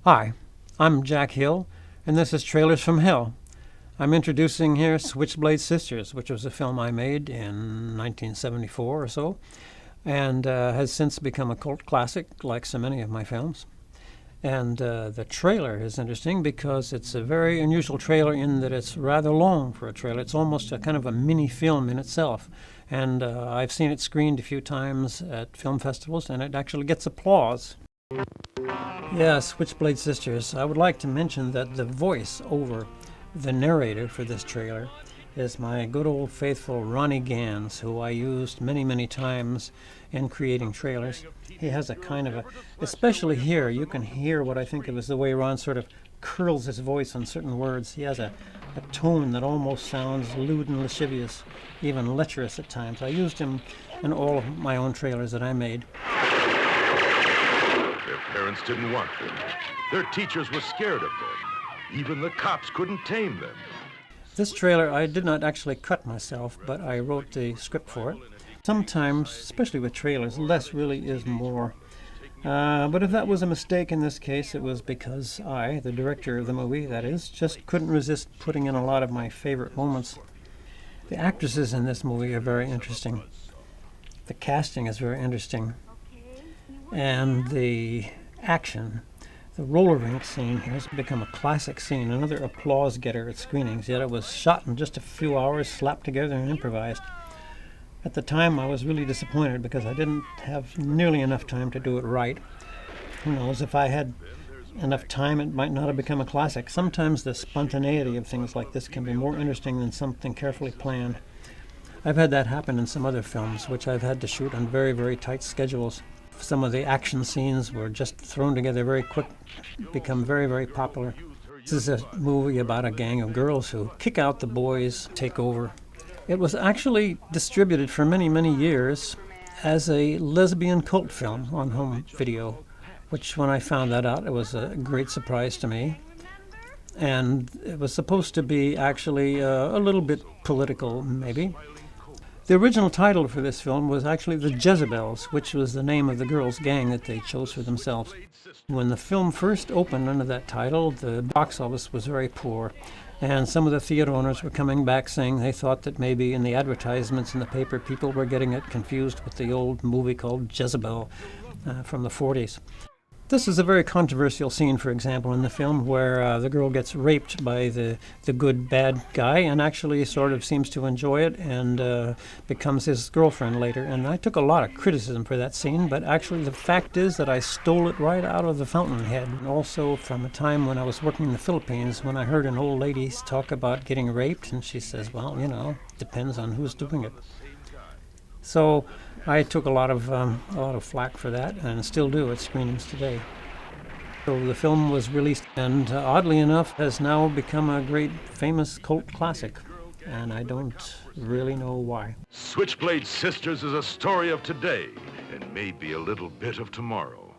Hi, I'm Jack Hill, and this is Trailers from Hell. I'm introducing here Switchblade Sisters, which was a film I made in 1974 or so, and has since become a cult classic, like so many of my films. And the trailer is interesting because it's a very unusual trailer in that it's rather long for a trailer. It's almost a kind of a mini film in itself. And I've seen it screened a few times at film festivals, and it actually gets applause. Yeah, Switchblade Sisters. I would like to mention that the voice over the narrator for this trailer is my good old faithful Ronnie Gans, who I used many, many times in creating trailers. He has a kind of a, especially here, you can hear what I think of as the way Ron sort of curls his voice on certain words. He has a tone that almost sounds lewd and lascivious, even lecherous at times. I used him in all of my own trailers that I made. Their parents didn't want them. Their teachers were scared of them. Even the cops couldn't tame them. This trailer I did not actually cut myself, but I wrote the script for it. Sometimes, especially with trailers, less really is more. But if that was a mistake in this case, it was because I, the director of the movie, that is, just couldn't resist putting in a lot of my favorite moments. The actresses in this movie are very interesting. The casting is very interesting. And the action, the roller rink scene has become a classic scene, another applause getter at screenings, yet it was shot in just a few hours, slapped together and improvised. At the time I was really disappointed because I didn't have nearly enough time to do it right. Who knows, if I had enough time it might not have become a classic. Sometimes the spontaneity of things like this can be more interesting than something carefully planned. I've had that happen in some other films, which I've had to shoot on very, very tight schedules. Some of the action scenes were just thrown together very quick, become very, very popular. This is a movie about a gang of girls who kick out the boys, take over. It was actually distributed for many, many years as a lesbian cult film on home video, which when I found that out, it was a great surprise to me. And it was supposed to be actually a little bit political, maybe. The original title for this film was actually The Jezebels, which was the name of the girls' gang that they chose for themselves. When the film first opened under that title, the box office was very poor, and some of the theater owners were coming back saying they thought that maybe in the advertisements in the paper people were getting it confused with the old movie called Jezebel from the 40s. This is a very controversial scene, for example, in the film where the girl gets raped by the good bad guy and actually sort of seems to enjoy it and becomes his girlfriend later. And I took a lot of criticism for that scene, but actually the fact is that I stole it right out of the Fountainhead. And also from a time when I was working in the Philippines when I heard an old lady talk about getting raped, and she says, well, you know, depends on who's doing it. So I took a lot of flack for that, and still do at screenings today. So the film was released, and oddly enough, has now become a great, famous cult classic, and I don't really know why. Switchblade Sisters is a story of today, and maybe a little bit of tomorrow.